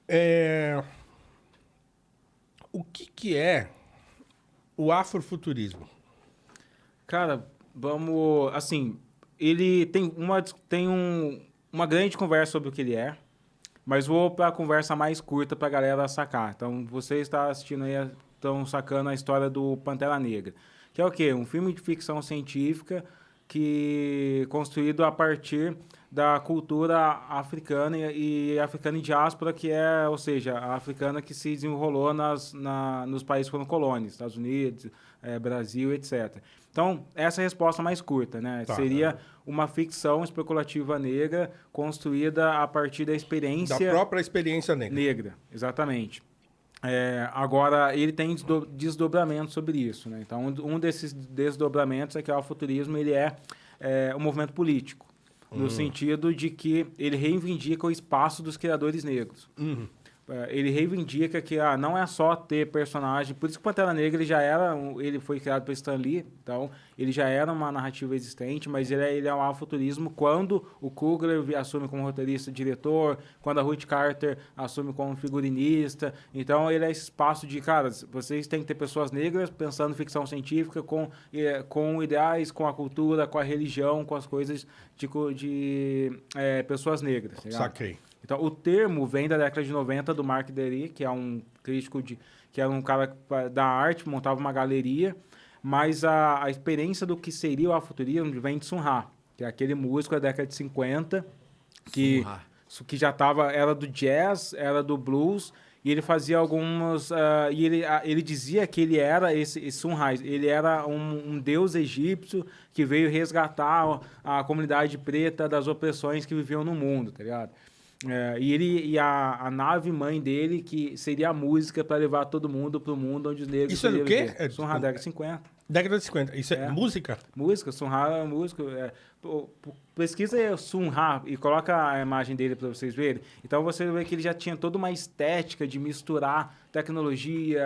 É, o que é o afrofuturismo? Cara, vamos... Assim, ele tem uma grande conversa sobre o que ele é, mas vou para a conversa mais curta para a galera sacar. Então, você está assistindo aí, estão sacando a história do Pantera Negra. Que é o quê? Um filme de ficção científica construído a partir da cultura africana e africana em diáspora, que é, ou seja, a africana que se desenrolou nos países que foram colônias, Estados Unidos, Brasil, etc. Então, essa é a resposta mais curta, né? Tá. Seria uma ficção especulativa negra construída a partir da experiência... Da própria experiência negra. Negra, exatamente. Agora, ele tem desdobramentos sobre isso, né? Então, um desses desdobramentos é que o afrofuturismo ele é um movimento político, no sentido de que ele reivindica o espaço dos criadores negros. Ele reivindica que não é só ter personagem... Por isso que o Pantera Negra ele foi criado por Stan Lee, então ele já era uma narrativa existente, mas ele é um afrofuturismo quando o Coogler assume como roteirista e diretor, quando a Ruth Carter assume como figurinista. Então ele é esse espaço de, cara, vocês têm que ter pessoas negras pensando em ficção científica com ideais, com a cultura, com a religião, com as coisas de pessoas negras. Tá? Saquei. Então, o termo vem da década de 90 do Mark Dery, que é um crítico que era um cara da arte, montava uma galeria, mas a experiência do que seria o afrofuturismo vem de Sun Ra, que é aquele músico da década de 50, que já era do jazz, era do blues, e ele fazia algumas... ele dizia que ele era esse Sun Ra, ele era um deus egípcio que veio resgatar a comunidade preta das opressões que viviam no mundo, tá ligado? E a nave mãe dele, que seria a música para levar todo mundo para o mundo onde os negros... Isso é do quê? Sun Ra, década de 50. Década de 50. Isso é música? Música, Sun Ra é música. Pesquisa aí o Sun Ra e coloca a imagem dele para vocês verem. Então você vê que ele já tinha toda uma estética de misturar tecnologia,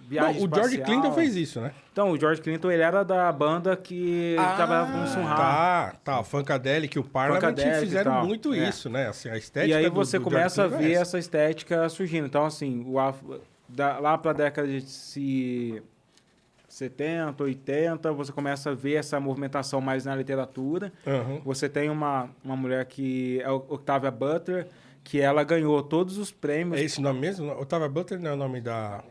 viagem espacial. O George Clinton fez isso, né? Então, o George Clinton, ele era da banda que trabalhava com o Sun Ra. Tá. O Funkadelic e o Parliament fizeram muito isso, né? Assim, a estética e aí você começa a ver essa estética surgindo. Então, assim, lá para a década de 70, 80, você começa a ver essa movimentação mais na literatura. Você tem uma mulher que é Octavia Butler, que ela ganhou todos os prêmios... É esse nome mesmo? Octavia Butler não é o nome da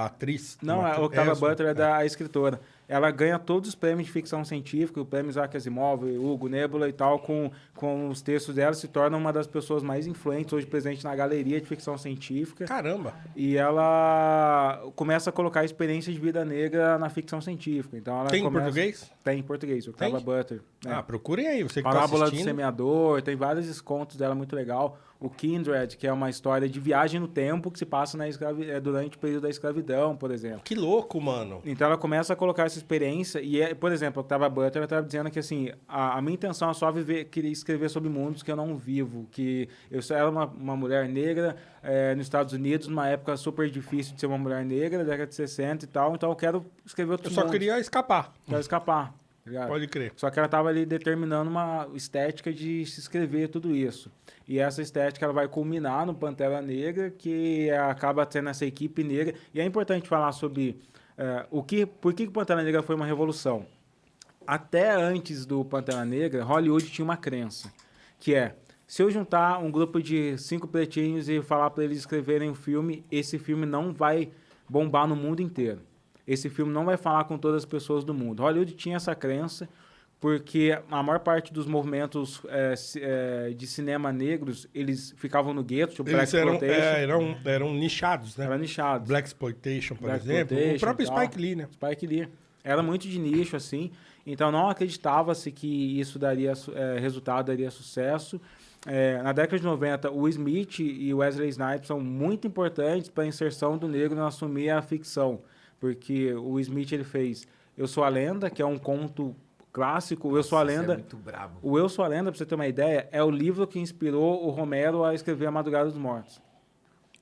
atriz? Não, a Octavia Butler é da escritora. Ela ganha todos os prêmios de ficção científica, o prêmio Isaac Asimov, Hugo Nebula e tal, com os textos dela, se torna uma das pessoas mais influentes hoje presente na galeria de ficção científica. Caramba! E ela começa a colocar a experiência de vida negra na ficção científica. Então ela Tem em português? Tem em português, Octavia Butler. Procurem aí, você que Parábola tá do assistindo. Semeador, tem vários contos dela muito legal. O Kindred, que é uma história de viagem no tempo que se passa durante o período da escravidão, por exemplo. Que louco, mano. Então ela começa a colocar essa experiência por exemplo, a Octavia Butler estava dizendo que assim, a minha intenção é só querer escrever sobre mundos que eu não vivo, que eu só era uma mulher negra nos Estados Unidos, numa época super difícil de ser uma mulher negra, década de 60 e tal, então eu quero escrever outros mundos. Eu só queria escapar. Quero escapar. Ligado? Pode crer. Só que ela estava ali determinando uma estética de se escrever tudo isso. E essa estética ela vai culminar no Pantera Negra, que acaba tendo essa equipe negra. E é importante falar sobre por que o Pantera Negra foi uma revolução. Até antes do Pantera Negra, Hollywood tinha uma crença, que se eu juntar um grupo de 5 pretinhos e falar para eles escreverem um filme, esse filme não vai bombar no mundo inteiro. Esse filme não vai falar com todas as pessoas do mundo. Hollywood tinha essa crença porque a maior parte dos movimentos de cinema negros, eles ficavam no gueto, tipo Eles eram nichados, né? Eram nichados. Blaxploitation, por exemplo. O próprio Spike Lee, né? Spike Lee. Era muito de nicho, assim. Então, não acreditava-se que isso daria resultado, daria sucesso. Na década de 90, o Smith e o Wesley Snipes são muito importantes para a inserção do negro na assumir a ficção. Porque o Smith ele fez Eu Sou a Lenda, que é um conto clássico. O Eu Sou a Lenda. É muito brabo. O Eu Sou a Lenda, para você ter uma ideia, é o livro que inspirou o Romero a escrever A Madrugada dos Mortos.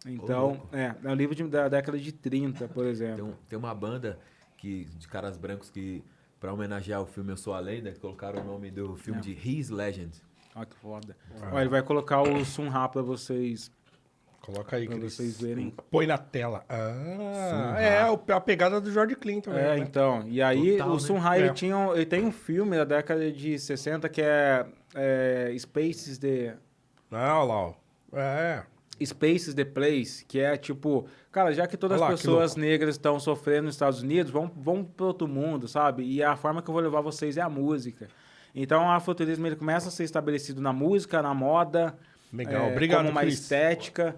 Então, é um livro da década de 30, por exemplo. Tem uma banda de caras brancos que, para homenagear o filme Eu Sou a Lenda, colocaram o nome do filme de His Legend. Olha que foda. Olha, ele vai colocar o Sun Ra para vocês Coloca aí, pra vocês verem. Põe na tela. A pegada do George Clinton. Né? Então. E aí, Total, o Sun Ra, né? ele tem um filme da década de 60 que é Spaces the... Não, lá, ó. Spaces the Place, que é tipo... Cara, já que todas Olha lá, as pessoas negras estão sofrendo nos Estados Unidos, vão para outro mundo, sabe? E a forma que eu vou levar vocês é a música. Então, o afrofuturismo ele começa a ser estabelecido na música, na moda... Legal, obrigado, como uma Chris. estética.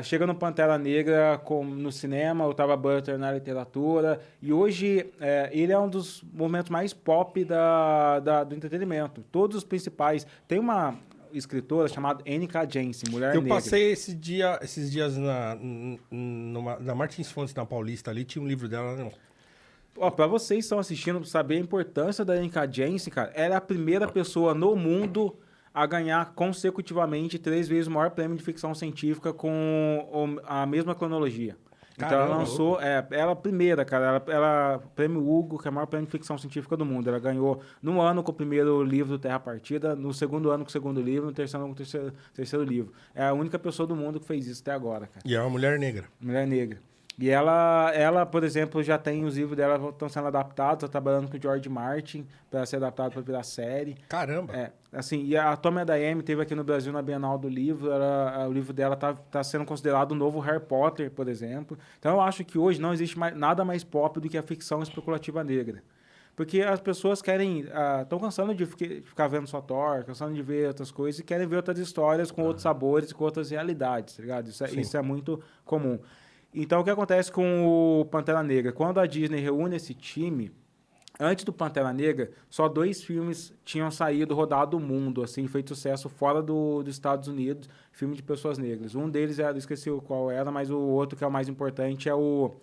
Chega no Pantera Negra no cinema, o Octavia Butler na literatura. E hoje ele é um dos momentos mais pop do entretenimento. Todos os principais. Tem uma escritora chamada N.K. Jensen, Mulher Negra. Eu passei esses dias na Martins Fontes, na Paulista ali, tinha um livro dela, não. Pra vocês que estão assistindo, saber a importância da N.K. Jensen, cara, ela é a primeira pessoa no mundo a ganhar consecutivamente 3 vezes o maior prêmio de ficção científica com a mesma cronologia. Então ela lançou, ela é a primeira, cara, ela prêmio Hugo, que é o maior prêmio de ficção científica do mundo. Ela ganhou no ano com o primeiro livro do Terra Partida, no segundo ano com o segundo livro, no terceiro ano com o terceiro livro. É a única pessoa do mundo que fez isso até agora, cara. E é uma mulher negra. Mulher negra. E ela, por exemplo, já tem os livros dela estão sendo adaptados, está trabalhando com o George Martin para ser adaptado para virar série. Caramba! Assim, e a Tomi Adeyemi teve aqui no Brasil na Bienal do Livro, o livro dela tá sendo considerado o novo Harry Potter, por exemplo. Então eu acho que hoje não existe nada mais pop do que a ficção especulativa negra. Porque as pessoas querem... Estão cansando de ficar vendo só Thor, cansando de ver outras coisas e querem ver outras histórias com outros sabores, com outras realidades, tá ligado? Isso é muito comum. Então, o que acontece com o Pantera Negra? Quando a Disney reúne esse time, antes do Pantera Negra, só 2 filmes tinham saído, rodado o mundo, assim, feito sucesso fora dos Estados Unidos, filme de pessoas negras. Um deles esqueci qual era, mas o outro que é o mais importante é o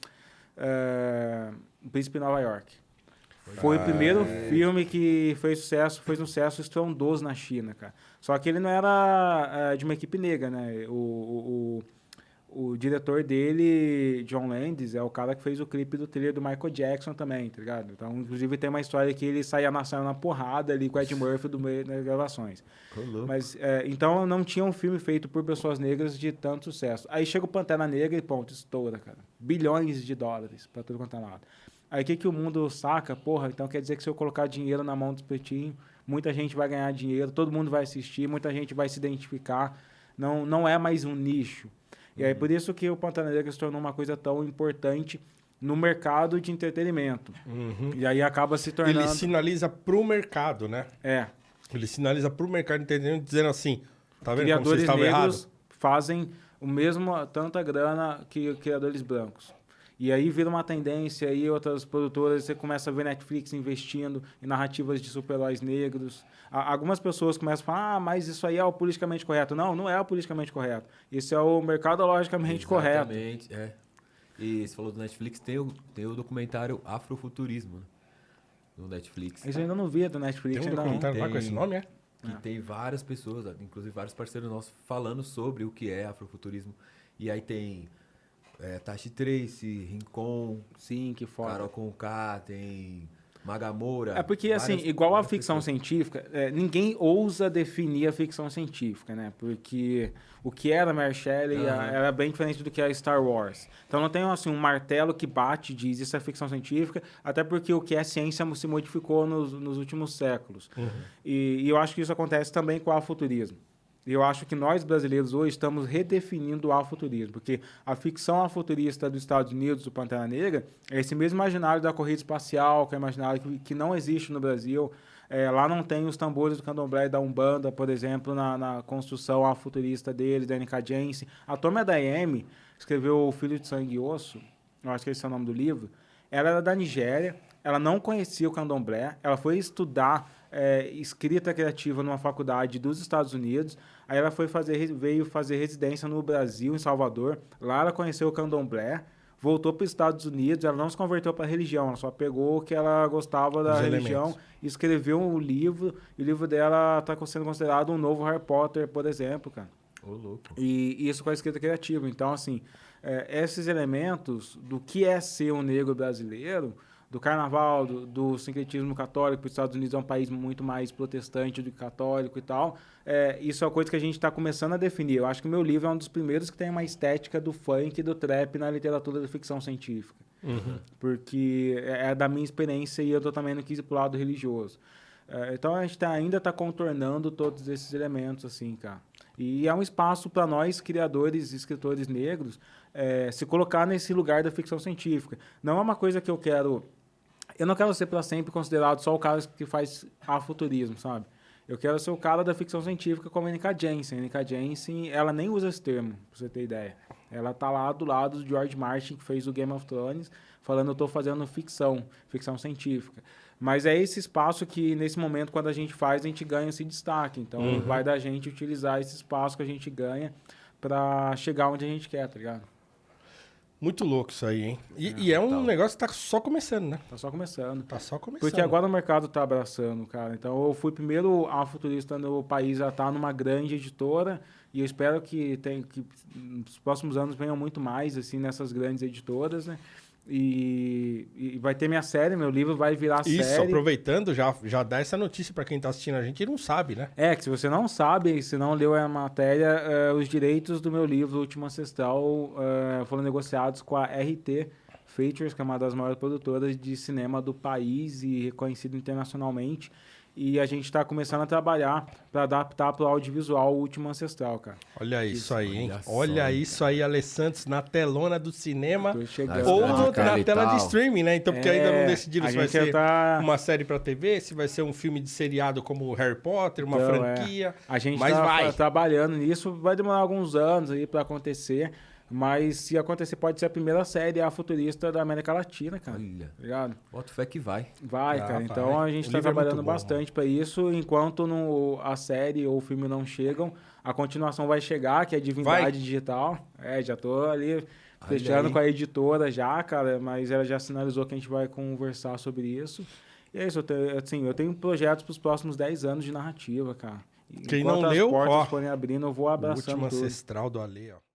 Príncipe de Nova York. Foi o primeiro filme que fez um sucesso estrondoso na China, cara. Só que ele não era de uma equipe negra, né? O diretor dele, John Landis, é o cara que fez o clipe do thriller do Michael Jackson também, tá ligado? Então, inclusive, tem uma história que ele saía na porrada ali com o Ed Murphy do meio das gravações. Mas, então, não tinha um filme feito por pessoas negras de tanto sucesso. Aí chega o Pantera Negra e, ponto, estoura, cara. Bilhões de dólares pra tudo quanto é lado. Aí, o que o mundo saca? Porra, então quer dizer que se eu colocar dinheiro na mão dos pretinhos, muita gente vai ganhar dinheiro, todo mundo vai assistir, muita gente vai se identificar. Não é mais um nicho. E aí, por isso que o Pantera Negra se tornou uma coisa tão importante no mercado de entretenimento. E aí acaba se tornando... Ele sinaliza pro mercado, né? Ele sinaliza pro mercado de entretenimento dizendo assim, tá vendo como vocês estavam errados? Fazem tanta grana que criadores brancos. E aí vira uma tendência, aí outras produtoras, você começa a ver Netflix investindo em narrativas de super-heróis negros. Algumas pessoas começam a falar, mas isso aí é o politicamente correto. Não é o politicamente correto. Isso é o mercadologicamente correto. Exatamente, E você falou do Netflix, tem o documentário Afrofuturismo, né? No Netflix. Isso eu ainda não vi do Netflix. Tem um documentário lá com esse nome, Que tem várias pessoas, inclusive vários parceiros nossos, falando sobre o que é afrofuturismo. E aí tem... Tashi Tracy, Rincon, sim, que foda. Carol Conká, tem Magamora. É porque, assim, igual a ficção científica, ninguém ousa definir a ficção científica, né? Porque o que era Mary Shelley era bem diferente do que é Star Wars. Então não tem, assim, um martelo que bate e diz isso é ficção científica, até porque o que é ciência se modificou nos últimos séculos. E eu acho que isso acontece também com o afuturismo. E eu acho que nós, brasileiros, hoje estamos redefinindo o afuturismo, porque a ficção afuturista dos Estados Unidos, do Pantera Negra, é esse mesmo imaginário da corrida espacial, que é um imaginário que não existe no Brasil. Lá não tem os tambores do candomblé e da Umbanda, por exemplo, na construção afuturista deles, da N.K. Jensen. A Tomi Adeyemi escreveu O Filho de Sangue e Osso, eu acho que esse é o nome do livro. Ela era da Nigéria, ela não conhecia o candomblé, ela foi estudar escrita criativa numa faculdade dos Estados Unidos. Aí ela veio fazer residência no Brasil, em Salvador. Lá ela conheceu o candomblé, voltou para os Estados Unidos. Ela não se converteu para a religião, ela só pegou o que ela gostava da religião, escreveu um livro. E o livro dela está sendo considerado um novo Harry Potter, por exemplo, cara. Ô, louco. E isso com a escrita criativa. Então, assim, esses elementos do que é ser um negro brasileiro, do carnaval, do sincretismo católico. Os Estados Unidos é um país muito mais protestante do que católico e tal. Isso é uma coisa que a gente está começando a definir. Eu acho que o meu livro é um dos primeiros que tem uma estética do funk e do trap na literatura da ficção científica. Porque é da minha experiência e eu também não quis ir pro lado religioso. Então a gente ainda está contornando todos esses elementos, assim, cara. E é um espaço para nós, criadores e escritores negros, se colocar nesse lugar da ficção científica. Não é uma coisa que eu quero... Eu não quero ser para sempre considerado só o cara que faz afuturismo, sabe? Eu quero ser o cara da ficção científica como a N.K. Jemisin. A N.K. Jemisin, ela nem usa esse termo, pra você ter ideia. Ela tá lá do lado do George Martin, que fez o Game of Thrones, falando, eu tô fazendo ficção científica. Mas é esse espaço que, nesse momento, quando a gente faz, a gente ganha esse destaque. Então, vai da gente utilizar esse espaço que a gente ganha para chegar onde a gente quer, tá ligado? Muito louco isso aí, hein? E é um negócio que tá só começando, né? Tá só começando. Tá só começando. Porque agora o mercado tá abraçando, cara. Então, eu fui primeiro afuturista no país a estar numa grande editora e eu espero que nos próximos anos venham muito mais, assim, nessas grandes editoras, né? E vai ter minha série, meu livro vai virar série. Isso, aproveitando, já dá essa notícia para quem tá assistindo a gente e não sabe, né? Que se você não sabe, se não leu a matéria, os direitos do meu livro, O Último Ancestral, foram negociados com a RT Features, que é uma das maiores produtoras de cinema do país e reconhecida internacionalmente. E a gente está começando a trabalhar para adaptar para o audiovisual O Último Ancestral, cara. Olha isso aí, hein? Olha isso aí, Ale Santos, na telona do cinema ou na tela de streaming, né? Então, porque ainda não decidiram se vai ser uma série para TV, se vai ser um filme de seriado como Harry Potter, uma franquia. A gente está trabalhando nisso, vai demorar alguns anos aí para acontecer. Mas se acontecer, pode ser a primeira série futurista da América Latina, cara. Olha, ligado? Bota fé que vai. Vai, cara. Então a gente está trabalhando bastante para isso. Enquanto a série ou o filme não chegam, a continuação vai chegar, que é Divindade Digital. Já tô ali fechando com a editora já, cara. Mas ela já sinalizou que a gente vai conversar sobre isso. E é isso, eu tenho projetos para os próximos 10 anos de narrativa, cara. Quem não leu, as portas forem abrindo, eu vou abraçando O Último Ancestral do Ale, ó.